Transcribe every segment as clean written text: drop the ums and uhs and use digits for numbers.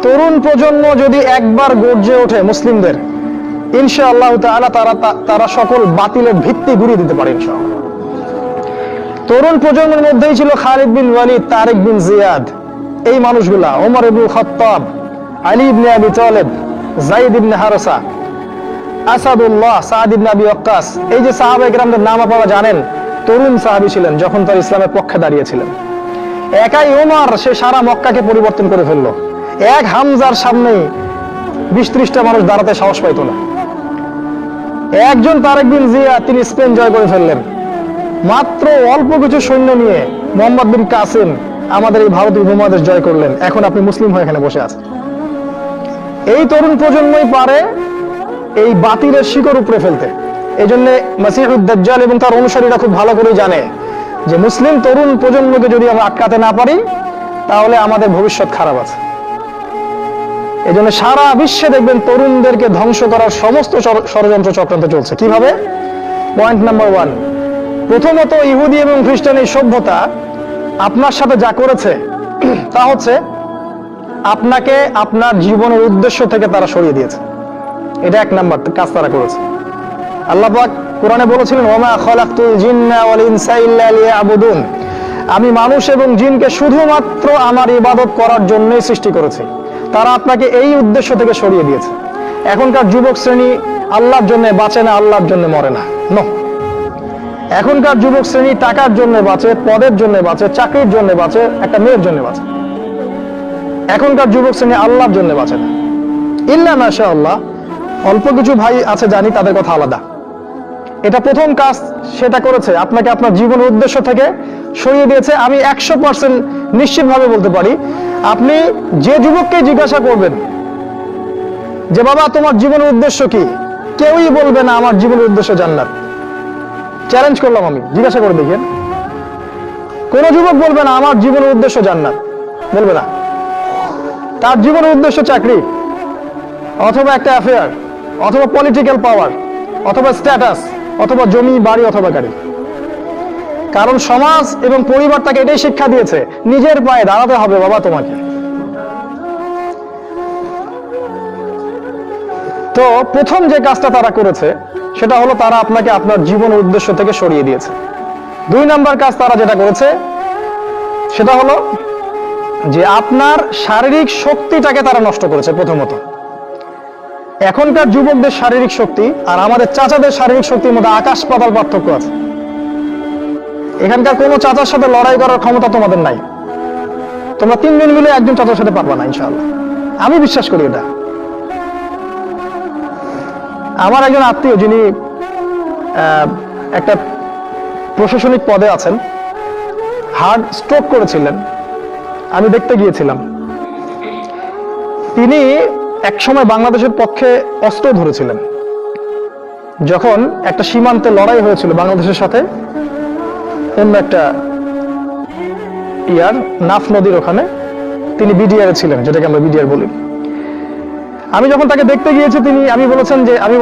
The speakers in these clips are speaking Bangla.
তরুণ প্রজন্ম যদি একবার গর্জে ওঠে মুসলিমদের, ইনশাআল্লাহ তাআলা তারা সকল বাতিলের ভিত্তি গুঁড়িয়ে দিতে পারে ইনশাআল্লাহ। তরুণ প্রজন্মের মধ্যেই ছিল খালিদ বিন ওয়ালিদ, তারেক বিন জিয়াদ, এই মানুষগুলা, ওমর ইবনে খাত্তাব, আলী ইবনে আবি তালেব, যায়েদ ইবনে হারসা, আসাদুল্লাহ, সাদ ইবনে আবি ওয়াক্কাস। এই যে সাহাবায়ে কেরামদের নাম আপনারা জানেন, তরুণ সাহাবী ছিলেন যখন তারা ইসলামের পক্ষে দাঁড়িয়েছিলেন। একাই ওমর সে সারা মক্কাকে পরিবর্তন করে ফেললো। এক হামজার সামনে 20-30টা মানুষ দাঁড়াতে সাহস পাইত না। একজন তারেক বিন জিয়াদ, তিনি স্পেন জয় করে ফেললেন মাত্র অল্প কিছু সৈন্য নিয়ে। মোহাম্মদ বিন কাসিম আমাদের এই ভারতীয় উপমহাদেশ জয় করলেন। এখন আপনি মুসলিম হয়ে এখানে বসে আছেন। এই তরুণ প্রজন্মই পারে এই বাতিলের শিকড় উপড়ে ফেলতে। এই জন্য মাসিহুদ দাজ্জাল এবং তার অনুসারীরা খুব ভালো করে জানে যে মুসলিম তরুণ প্রজন্মকে যদি আমরা আটকাতে না পারি তাহলে আমাদের ভবিষ্যৎ খারাপ আছে। এই জন্য সারা বিশ্বে দেখবেন তরুণদেরকে ধ্বংস করার সমস্ত ষড়যন্ত্র চক্রান্ত চলছে। কিভাবে? পয়েন্ট নাম্বার 1, প্রথমত ইহুদি এবং খ্রিস্টান এই সভ্যতা আপনার সাথে যা করেছে তা হচ্ছে আপনাকে আপনার জীবনের উদ্দেশ্য থেকে তারা সরিয়ে দিয়েছে। এটা 1 নাম্বার কাজ তারা করেছে। আল্লাহ পাক কোরআনে বলেছিলেন, ওমা খালাকতুল জিন্না ওয়াল ইনসা ইল্লা লিয়াবুদুন, আমি মানুষ এবং জিনকে শুধুমাত্র আমার ইবাদত করার জন্যই সৃষ্টি করেছি। তারা আপনাকে এই উদ্দেশ্য থেকে সরিয়ে দিয়েছে। এখনকার যুবক শ্রেণী আল্লাহর জন্য বাঁচে না, আল্লাহর জন্য মরে না। নো, এখনকার যুবক শ্রেণী টাকার জন্য বাঁচে, পদের জন্য বাঁচে, চাকরির জন্য বাঁচে, একটা মেয়ের জন্য বাঁচে। এখনকার যুবক শ্রেণী আল্লাহর জন্য বাঁচে না। ইল্লা মাশাআল্লাহ, অল্প কিছু ভাই আছে জানি, তাদের কথা আলাদা। এটা প্রথম কাজ সেটা করেছে, আপনাকে আপনার জীবনের উদ্দেশ্য থেকে সরিয়ে দিয়েছে। আমি 100% নিশ্চিতভাবে বলতে পারি, আপনি যে যুবককে জিজ্ঞাসা করবেন যে বাবা তোমার জীবনের উদ্দেশ্য কি, কেউই বলবে না আমার জীবনের উদ্দেশ্য জান্নাত। চ্যালেঞ্জ করলাম আমি, জিজ্ঞাসা করে দেখেন। কোন যুবক বলবে না আমার জীবনের উদ্দেশ্য জান্নাত, বলবে না। তার জীবনের উদ্দেশ্য চাকরি, অথবা একটা অ্যাফেয়ার, অথবা পলিটিক্যাল পাওয়ার, অথবা স্ট্যাটাস, অথবা জমি বাড়ি, অথবা গাড়ি। কারণ সমাজ এবং পরিবার তাকে এটাই শিক্ষা দিয়েছে, নিজের পায়ে দাঁড়াতে হবে বাবা তোমাকে। তো প্রথম যে কাজটা তারা করেছে সেটা হলো তারা আপনাকে আপনার জীবনের উদ্দেশ্য থেকে সরিয়ে দিয়েছে। 2 নাম্বার কাজ তারা যেটা করেছে সেটা হলো যে আপনার শারীরিক শক্তিটাকে তারা নষ্ট করেছে। প্রথমত, এখনকার যুবকদের শারীরিক শক্তি আর আমাদের চাচাদের শারীরিক শক্তির মধ্যে আকাশ পাতাল পার্থক্য আছে। এখানকার কোনো চাচার সাথে লড়াই করার ক্ষমতা তোমাদের নাই। তোমরা 3 জন মিলে একজন চাচার সাথে পারবা না ইনশাআল্লাহ, আমি বিশ্বাস করি এটা। আমার একজন আত্মীয় যিনি একটা প্রশাসনিক পদে আছেন, হার্ট স্ট্রোক করেছিলেন, আমি দেখতে গিয়েছিলাম। তিনি একসময় বাংলাদেশের পক্ষে অস্ত্র ধরেছিলেন। যখন একটা সীমান্তে লড়াই হয়েছিল বাংলাদেশের সাথে অন্য একটা নাফ নদীর ওখানে, তিনি বিডিআর ছিলেন, যেটাকে আমরা বিডিআর বলি। আমি যখন তাকে দেখতে গিয়েছি, আমি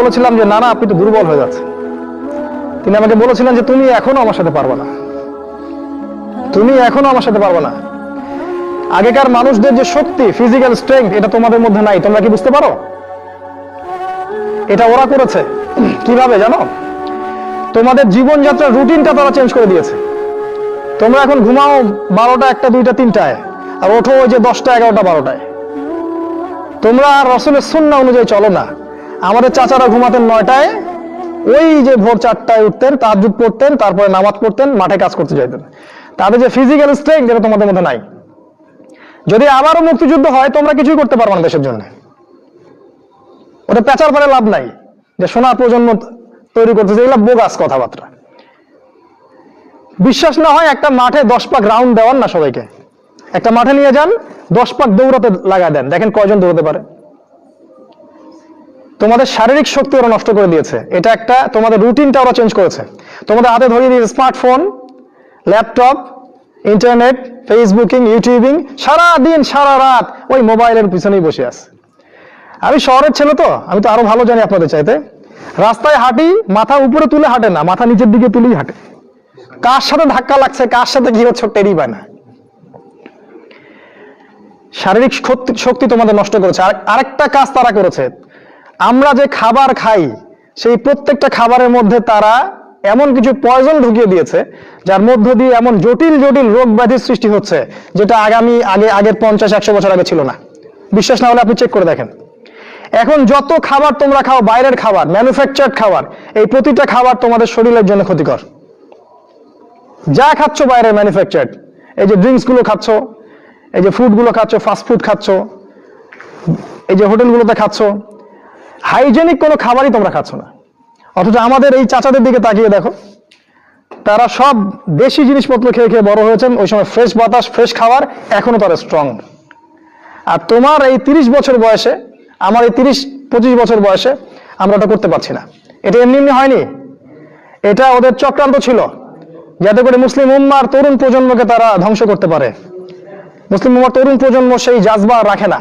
বলেছিলাম যে না আপনি তো দুর্বল হয়ে যাচ্ছে। তিনি আমাকে বলেছিলেন যে তুমি এখনো আমার সাথে পারবে না, তুমি এখনো আমার সাথে পারবে না। আগেকার মানুষদের যে শক্তি, ফিজিক্যাল স্ট্রেংথ, এটা তোমাদের মধ্যে নাই। তোমরা কি বুঝতে পারো? এটা ওরা করেছে। কিভাবে জানো? তোমাদের জীবনযাত্রার রুটিনটা তারা চেঞ্জ করে দিয়েছে। তোমরা এখন ঘুমাও 12টা, 1টা, 2টা, 3টায়, আর ওঠো ওই যে 10টা, 11টা, 12টায়। তোমরা আর রাসূলের সুন্নাহ অনুযায়ী চলো না। আমাদের চাচারা ঘুমাতেন 9টায়, ওই যে ভোর 4টায় উঠতেন, তাহাজ্জুদ পড়তেন, তারপরে নামাজ পড়তেন, মাঠে কাজ করতে যাইতেন। তাদের যে ফিজিক্যাল স্ট্রেংথ, এটা তোমাদের মধ্যে নাই। যদি আবারও মুক্তিযুদ্ধ হয়, তোমরা কিছুই করতে পারবে না দেশের জন্য। ওটা পেঁচার পরে লাভ নাই যে সোনার প্রজন্ম তৈরি করতেছে, এগুলো বোগাস কথাবার্তা। বিশ্বাস না হয় একটা মাঠে 10 পাক রাউন্ড দেওয়ান না সবাইকে, একটা মাঠে নিয়ে যান, 10 পাক দৌড়াতে লাগা দেন, দেখেন কয়জন দৌড়াতে পারে। তোমাদের শারীরিক শক্তি ওরা নষ্ট করে দিয়েছে। এটা একটা, তোমাদের রুটিনটা ওরা চেঞ্জ করেছে। তোমাদের হাতে ধরিয়ে দিয়েছে smartphone, laptop, internet, Facebooking, YouTubing, সারা দিন সারা রাত ওই মোবাইলের পিছনেই বসে আছে। আমি শহরের ছেলে তো, আমি তো আরো ভালো জানি আপনাদের চাইতে। রাস্তায় হাঁটি, মাথা উপরে তুলে হাঁটে না, মাথা নিচের দিকে তুলেই হাঁটে। কার সাথে ধাক্কা লাগছে, কার সাথে কি হচ্ছে টেরই পায় না। শারীরিক শক্তি তোমাদের নষ্ট করেছে। আরেকটা কাজ তারা করেছে, আমরা যে খাবার খাই সেই প্রত্যেকটা খাবারের মধ্যে তারা এমন কিছু পয়জন ঢুকিয়ে দিয়েছে যার মধ্য দিয়ে এমন জটিল জটিল রোগ ব্যাধির সৃষ্টি হচ্ছে যেটা আগের 50-100 বছর আগে ছিল না। বিশ্বাস না হলে আপনি চেক করে দেখেন। এখন যত খাবার তোমরা খাও, বাইরের খাবার, ম্যানুফ্যাকচার্ড খাবার, এই প্রতিটা খাবার তোমাদের শরীরের জন্য ক্ষতিকর। যা খাচ্ছ বাইরের ম্যানুফ্যাকচার্ড, এই যে ড্রিঙ্কস গুলো খাচ্ছ, এই যে ফুড গুলো খাচ্ছ, ফাস্ট ফুড খাচ্ছ, এই যে হোটেলগুলোতে খাচ্ছ, হাইজেনিক কোনো খাবারই তোমরা খাচ্ছ না। অথচ আমাদের এই চাচাদের দিকে তাকিয়ে দেখো, তারা সব দেশি জিনিসপত্র খেয়ে খেয়ে বড় হয়েছেন। ওই সময় ফ্রেশ বাতাস, ফ্রেশ খাবার, এখনো তারা স্ট্রং। আর তোমার এই 30 বছর বয়সে, আমার এই 30-25 বছর বয়সে আমরা এটা করতে পারছি না। এটা এমনি এমনি হয়নি, এটা ওদের চক্রান্ত ছিল যাতে করে মুসলিম উম্মার তরুণ প্রজন্মকে তারা ধ্বংস করতে পারে। মুসলিম উম্মার তরুণ প্রজন্ম সেই জাজবা রাখে না।